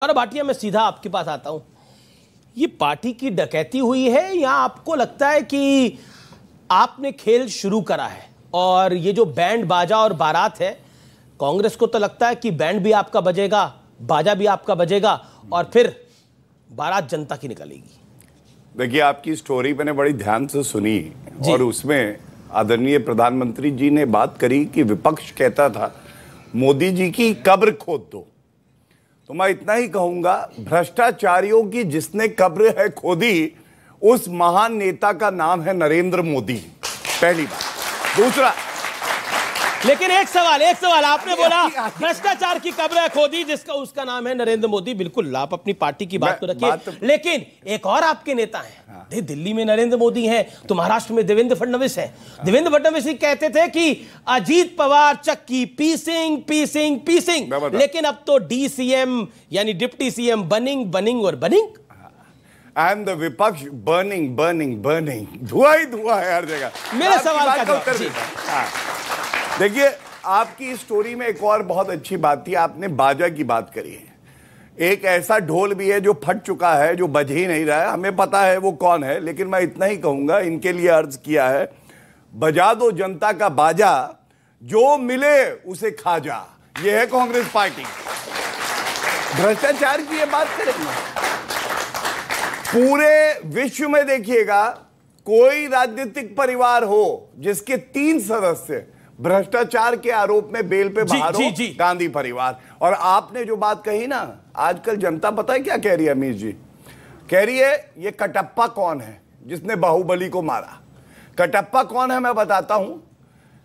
और भाटिया, मैं सीधा आपके पास आता हूं। ये पार्टी की डकैती हुई है या आपको लगता है कि आपने खेल शुरू करा है? और ये जो बैंड बाजा और बारात है, कांग्रेस को तो लगता है कि बैंड भी आपका बजेगा, बाजा भी आपका बजेगा और फिर बारात जनता की निकलेगी। देखिए, आपकी स्टोरी मैंने बड़ी ध्यान से सुनी और उसमें आदरणीय प्रधानमंत्री जी ने बात करी कि विपक्ष कहता था मोदी जी की कब्र खोद दो। तो मैं इतना ही कहूंगा, भ्रष्टाचारियों की जिसने कब्र है खोदी, उस महान नेता का नाम है नरेंद्र मोदी। पहली बात। दूसरा, लेकिन एक सवाल आपने बोला भ्रष्टाचार की कब्र है खोदी जिसका उसका नाम है नरेंद्र मोदी। बिल्कुल, आप अपनी पार्टी की बात को रखिए, लेकिन एक और आपके नेता हैं, दिल्ली में नरेंद्र मोदी हैं, तो महाराष्ट्र में देवेंद्र फडणवीस हैं। देवेंद्र फडणवीस ही कहते थे कि अजीत पवार चक्की पीसिंग, लेकिन अब तो डीसीएम यानी डिप्टी सीएम बनिंग और बनिंग। एंड द विपक्ष बर्निंग, धुआं ही धुआं है हर जगह। मेरे सवाल का उत्तर देखिए, आपकी स्टोरी में एक और बहुत अच्छी बात थी, आपने बाजा की बात करी है। एक ऐसा ढोल भी है जो फट चुका है, जो बज ही नहीं रहा है, हमें पता है वो कौन है, लेकिन मैं इतना ही कहूंगा, इनके लिए अर्ज किया है, बजा दो जनता का बाजा, जो मिले उसे खा जा। ये है कांग्रेस पार्टी। भ्रष्टाचार की ये बात करेंगे, पूरे विश्व में देखिएगा, कोई राजनीतिक परिवार हो जिसके 3 सदस्य भ्रष्टाचार के आरोप में बेल पे बाहर हो, गांधी परिवार। और आपने जो बात कही ना, आजकल जनता पता है क्या कह रही है? अमीर जी कह रही है ये कटप्पा कौन है जिसने बाहुबली को मारा। कटप्पा कौन है मैं बताता हूं।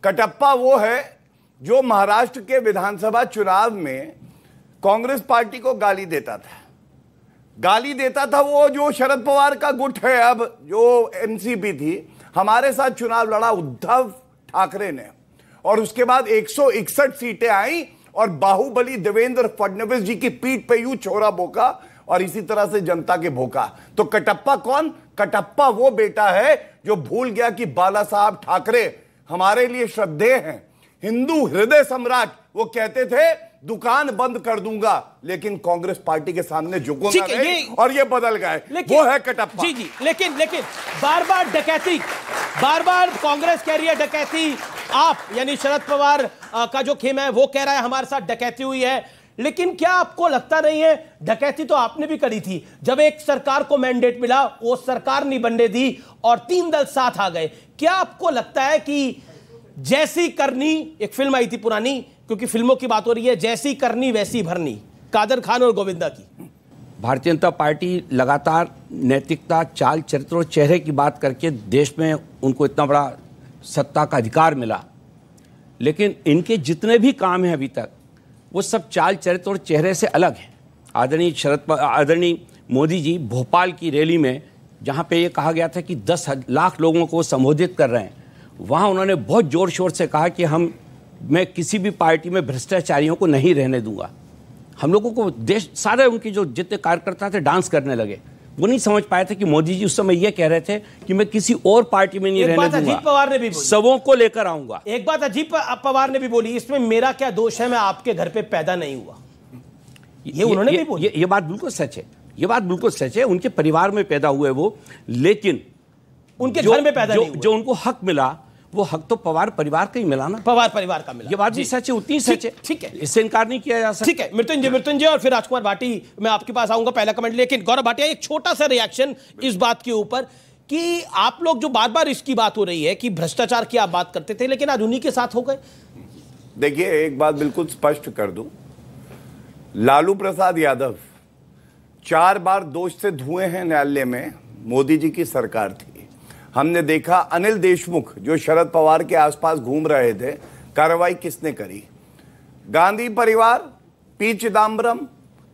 कटप्पा वो है जो महाराष्ट्र के विधानसभा चुनाव में कांग्रेस पार्टी को गाली देता था। वो जो शरद पवार का गुट है, अब जो एनसीपी थी, हमारे साथ चुनाव लड़ा उद्धव ठाकरे ने, और उसके बाद 161 सीटें आई और बाहुबली देवेंद्र फडणवीस जी की पीठ पे यूं छोरा बोका और इसी तरह से जनता के भोका। तो कटप्पा कौन? कटप्पा वो बेटा है जो भूल गया कि बाला साहब ठाकरे हमारे लिए श्रद्धेय हैं, हिंदू हृदय सम्राट। वो कहते थे दुकान बंद कर दूंगा लेकिन कांग्रेस पार्टी के सामने झुकूंगा नहीं, और ये बदल गए। वो है कटप्पा। जी, लेकिन बार बार कांग्रेस कह रही है डकैती, आप यानी शरद पवार का जो खेमा है वो कह रहा है हमारे साथ डकैती हुई है। लेकिन क्या आपको लगता नहीं है डकैती तो आपने भी करी थी? जब एक सरकार को मैंडेट मिला, वो सरकार नहीं बनने दी और 3 दल साथ आ गए। क्या आपको लगता है कि जैसी करनी, एक फिल्म आई थी पुरानी, क्योंकि फिल्मों की बात हो रही है, जैसी करनी वैसी भरनी, कादर खान और गोविंदा की। भारतीय जनता पार्टी लगातार नैतिकता, चाल चरित्र और चेहरे की बात करके देश में उनको इतना बड़ा सत्ता का अधिकार मिला, लेकिन इनके जितने भी काम हैं अभी तक, वो सब चाल चरित्र और चेहरे से अलग हैं। आदरणीय मोदी जी भोपाल की रैली में, जहाँ पे ये कहा गया था कि 10 लाख लोगों को संबोधित कर रहे हैं, वहाँ उन्होंने बहुत ज़ोर शोर से कहा कि मैं किसी भी पार्टी में भ्रष्टाचारियों को नहीं रहने दूंगा। हम लोगों को देश सारे उनके जो जितने कार्यकर्ता थे डांस करने लगे। वो नहीं समझ पाए थे कि मोदी जी उस समय ये कह रहे थे कि मैं किसी और पार्टी में नहीं रहने दूंगा, अजीत पवार ने भी बोली, सबों को लेकर आऊंगा। एक बात अजीत पवार ने भी बोली, इसमें मेरा क्या दोष है, मैं आपके घर पे पैदा नहीं हुआ। ये उन्होंने भी बोली। ये बात बिल्कुल सच है, ये बात बिल्कुल सच है। उनके परिवार में पैदा हुए वो, लेकिन उनके घर में पैदा नहीं हुए। जो उनको हक मिला, वो हक तो पवार परिवार का ही मिला ना। पवार परिवार का मिला। ये बात भी सच है, उतनी सच है। ठीक है, इससे इनकार नहीं किया जा सकता। ठीक है, मृत्युंजय और फिर राजकुमार भाटी, मैं आपके पास आऊंगा पहला कमेंट। लेकिन गौरव भाटिया, एक छोटा सा रिएक्शन इस बात के ऊपर कि आप लोग जो बार बार इसकी बात हो रही है कि भ्रष्टाचार की आप बात करते थे, लेकिन आज उन्हीं के साथ हो गए। देखिए, एक बात बिल्कुल स्पष्ट कर दूं, लालू प्रसाद यादव 4 बार दोष से धुए हैं न्यायालय में। मोदी जी की सरकार थी। हमने देखा अनिल देशमुख जो शरद पवार के आसपास घूम रहे थे, कार्रवाई किसने करी? गांधी परिवार, पी चिदम्बरम,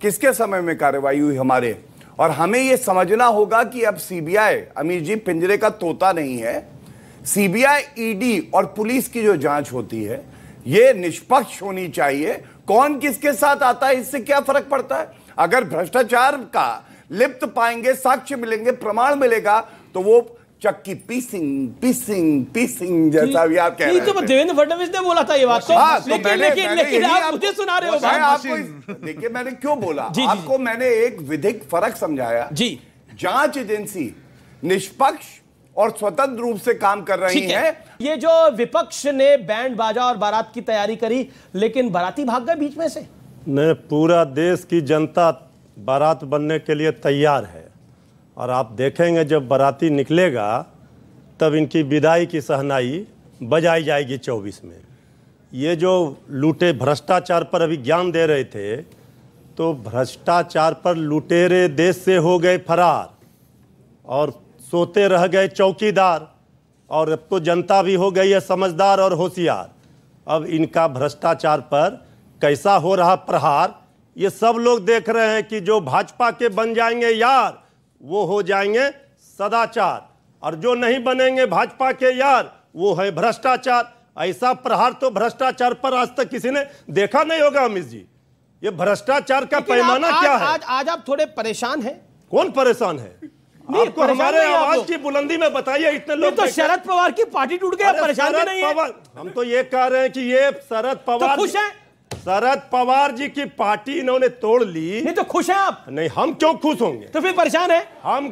किसके समय में कार्रवाई हुई? हमारे। और हमें यह समझना होगा कि अब सीबीआई, अमीर जी, पिंजरे का तोता नहीं है। सीबीआई, ईडी और पुलिस की जो जांच होती है, यह निष्पक्ष होनी चाहिए। कौन किसके साथ आता है, इससे क्या फर्क पड़ता है? अगर भ्रष्टाचार का लिप्त पाएंगे, साक्ष्य मिलेंगे, प्रमाण मिलेगा, तो वो चक्की पीसिंग जैसा भी आप कह रहे तो थे। देवेंद्र फडणवीस ने बोला था ये बात, हाँ, तो लेकिन आप मुझे सुना रहे हो। मैं आपको देखिए मैंने क्यों बोला आपको, मैंने एक विधिक फर्क समझाया जी। जांच एजेंसी निष्पक्ष और स्वतंत्र रूप से काम कर रही है। ये जो विपक्ष ने बैंड बाजा और बारात की तैयारी करी, लेकिन बाराती भाग गए बीच में से। नहीं, पूरा देश की जनता बारात बनने के लिए तैयार है, और आप देखेंगे जब बाराती निकलेगा तब इनकी विदाई की शहनाई बजाई जाएगी 24 में। ये जो लूटे भ्रष्टाचार पर अभी ज्ञान दे रहे थे, तो भ्रष्टाचार पर लुटेरे देश से हो गए फरार और सोते रह गए चौकीदार, और अब तो जनता भी हो गई है समझदार और होशियार। अब इनका भ्रष्टाचार पर कैसा हो रहा प्रहार, ये सब लोग देख रहे हैं कि जो भाजपा के बन जाएंगे यार वो हो जाएंगे सदाचार, और जो नहीं बनेंगे भाजपा के यार वो है भ्रष्टाचार। ऐसा प्रहार तो भ्रष्टाचार पर आज तक किसी ने देखा नहीं होगा। अमित जी, ये भ्रष्टाचार का पैमाना क्या है? आज आप थोड़े परेशान हैं। कौन परेशान है? आपको हमारे आवाज की बुलंदी में बताइए। इतने लोग तो शरद पवार की पार्टी टूट गई, परेशान भी नहीं है। हम तो ये कह रहे हैं कि ये शरद पवार खुश हैं? शरद पवार जी की पार्टी इन्होंने तोड़ ली। नहीं तो खुश हैं आप? नहीं, हम क्यों खुश होंगे? तो फिर परेशान है? हम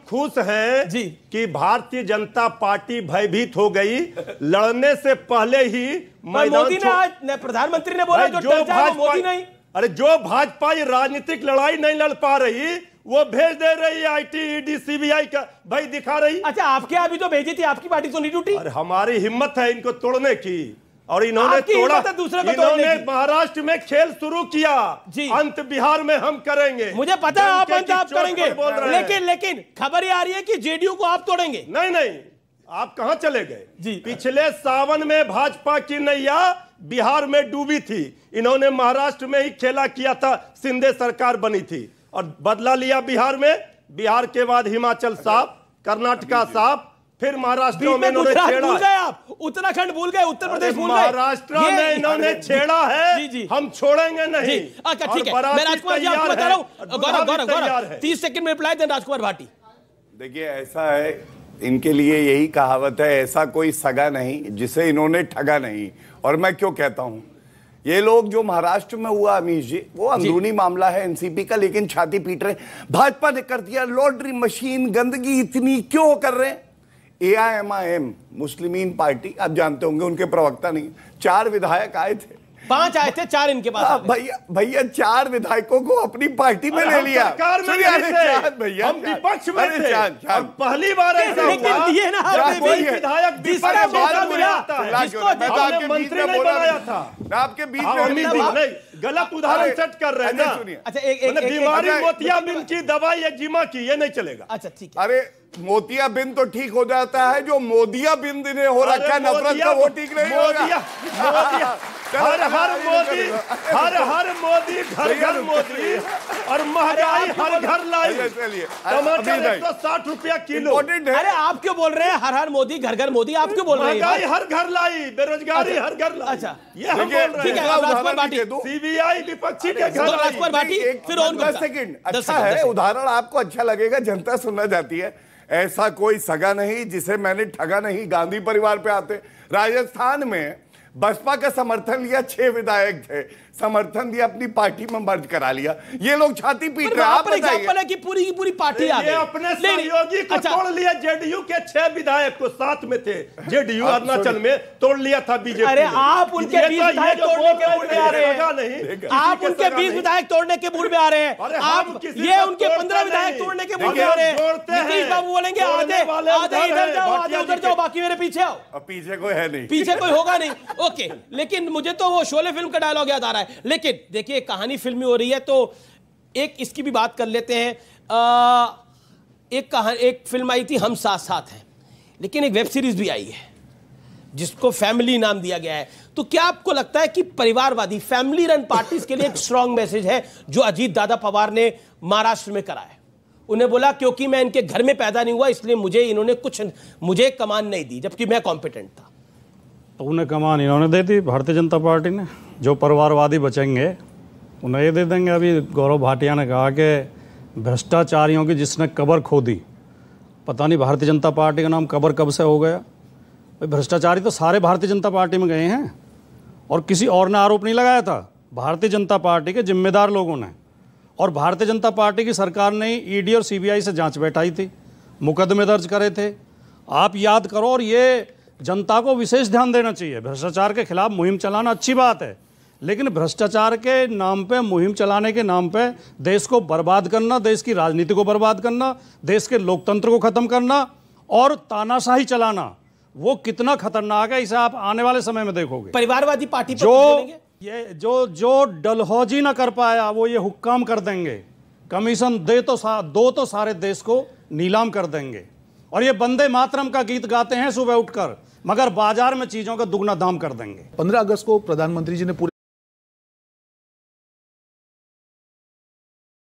खुश हैं जी कि भारतीय जनता पार्टी भयभीत हो गई। लड़ने से पहले ही मोदी ने आज प्रधानमंत्री ने बोला जो भाजपा मोदी नहीं। अरे जो भाजपा ये राजनीतिक लड़ाई नहीं लड़ पा रही वो भेज दे रही है आईटी, ईडी, सीबीआई का भाई दिखा रही। अच्छा, आपके अभी तो भेजी थी, आपकी पार्टी तो नहीं टूटी। अरे हमारी हिम्मत है इनको तोड़ने की, और इन्होंने तोड़ा। इन्होंने महाराष्ट्र में खेल शुरू किया, अंत बिहार में हम करेंगे। मुझे पता है आप अंत आप करेंगे, लेकिन खबर ये आ रही है कि जेडीयू को आप तोड़ेंगे। नहीं, आप कहां चले गए? पिछले सावन में भाजपा की नैया बिहार में डूबी थी। इन्होंने महाराष्ट्र में ही खेला किया था, शिंदे सरकार बनी थी और बदला लिया बिहार में। बिहार के बाद हिमाचल साफ, कर्नाटका साफ, फिर महाराष्ट्र में इन्होंने छेड़ा। भूल गए आप, उत्तराखंड भूल गए, उत्तर प्रदेश भूल गए। महाराष्ट्र में इन्होंने छेड़ा है। जी। हम छोड़ेंगे नहीं। अच्छा ठीक है, मैं राजकुमार जी आपको बता रहा हूं। गौरव 30 सेकंड में रिप्लाई दें राजकुमार भाटी। देखिए ऐसा है, इनके लिए यही कहावत है, ऐसा कोई सगा नहीं जिसे इन्होंने ठगा नहीं। और मैं क्यों कहता हूं, ये लोग जो महाराष्ट्र में हुआ अमीश जी, वो अंदरूनी मामला है एनसीपी का, लेकिन छाती पीट रहे भाजपा ने कर दिया। लॉन्ड्री मशीन, गंदगी इतनी क्यों कर रहे हैं? AIMIM मुस्लिमीन पार्टी, आप जानते होंगे, उनके प्रवक्ता नहीं, 4 विधायक आए थे, 5 आए थे, 4 इनके पास। भैया 4 विधायकों को अपनी पार्टी में ले लिया। सरकार में भैया हम विपक्ष में थे, और पहली बार ऐसा हुआ ये ना विधायक विपक्ष में मिला था, जिसको मंत्री नहीं बनाया था। आपके बीच में गलत उदाहरण सेट कर रहे हैं ना। अच्छा, एक बीमारी मोतियाबिंद की दवाई एजिमा की, ये नहीं चलेगा। अच्छा ठीक है। अरे मोतियाबिंद तो ठीक हो जाता है, जो मोदियाबिंद ने हो रखा है नफरत का, वो ठीक नहीं होगा। हर मोदी घर मोदी, और महंगाई हर घर लाई। टमाटर 160 रुपया किलो। अरे आप क्यों बोल रहे हैं हर मोदी घर मोदी? आप क्यों बोल रहे हैं? महंगाई हर घर लाई, बेरोजगारी हर घर लाई। अच्छा ये हम बोल रहे हैं। राजकुमार भाटी, सीबीआई विपक्षी के घर। राजकुमार भाटी, फिर 10 सेकंड। अच्छा है, उदाहरण आपको अच्छा लगेगा, जनता सुनना चाहती है। ऐसा कोई सगा नहीं जिसे मैंने ठगा नहीं। गांधी परिवार पे आते, राजस्थान में बसपा का समर्थन लिया, 6 विधायक थे, समर्थन दिया, अपनी पार्टी में मर्ज करा लिया। ये लोग छाती पीट रहे हैं। आप बताइए कि पूरी की पूरी पार्टी आ गई। अपने सहयोगी को तोड़ लिया। जेडीयू के 6 विधायक को साथ में थे, जेडीयू अरुणाचल में तोड़ लिया था बीजेपी। अरे आप उनके 20 विधायक तोड़ने के मूड में आ रहे हैं। आप उनके 20 विधायक तोड़ने के मूड में आ रहे हैं। आप ये उनके 15 विधायक तोड़ने के मूड में आ रहे हैं। नीतीश बाबू बोलेंगे आधे इधर जाओ, आधे उधर जाओ, बाकी मेरे पीछे आओ। पीछे कोई है नहीं, पीछे कोई होगा नहीं। ओके, लेकिन मुझे तो वो शोले फिल्म का डायलॉग याद आ रहा है। लेकिन देखिए कहानी फिल्मी हो रही है तो एक इसकी भी बात कर लेते हैं। एक फिल्म आई थी हम साथ साथ हैं, लेकिन एक वेब सीरीज भी आई है जिसको फैमिली नाम दिया गया है। तो क्या आपको लगता है कि परिवारवादी फैमिली रन पार्टीज के लिए एक स्ट्रांग मैसेज है जो अजीत दादा पवार ने महाराष्ट्र में करा है? उन्हें बोला क्योंकि मैं इनके घर में पैदा नहीं हुआ इसलिए इन्होंने मुझे कमान नहीं दी, जबकि मैं कॉम्पिटेंट था। तो उन्हें कमान इन्होंने दे दी भारतीय जनता पार्टी ने। जो परिवारवादी बचेंगे उन्हें ये दे देंगे। अभी गौरव भाटिया ने कहा कि भ्रष्टाचारियों की जिसने कब्र खोदी पता नहीं भारतीय जनता पार्टी का नाम कब से हो गया। भाई भ्रष्टाचारी तो सारे भारतीय जनता पार्टी में गए हैं और किसी और ने आरोप नहीं लगाया था, भारतीय जनता पार्टी के जिम्मेदार लोगों ने। और भारतीय जनता पार्टी की सरकार ने ईडी और सीबीआई से जांच बैठाई थी, मुकदमे दर्ज करे थे। आप याद करो, और ये जनता को विशेष ध्यान देना चाहिए। भ्रष्टाचार के खिलाफ मुहिम चलाना अच्छी बात है, लेकिन भ्रष्टाचार के नाम पे, मुहिम चलाने के नाम पे देश को बर्बाद करना, देश की राजनीति को बर्बाद करना, देश के लोकतंत्र को खत्म करना और तानाशाही चलाना, वो कितना खतरनाक है, इसे आप आने वाले समय में देखोगे। परिवारवादी पार्टी पर ये जो डलहौजी ना कर पाया वो ये हुक्काम कर देंगे, कमीशन दो तो सारे देश को नीलाम कर देंगे। और ये वंदे मातरम का गीत गाते हैं सुबह उठकर, मगर बाजार में चीजों का दुगना दाम कर देंगे। 15 अगस्त को प्रधानमंत्री जी ने पूरे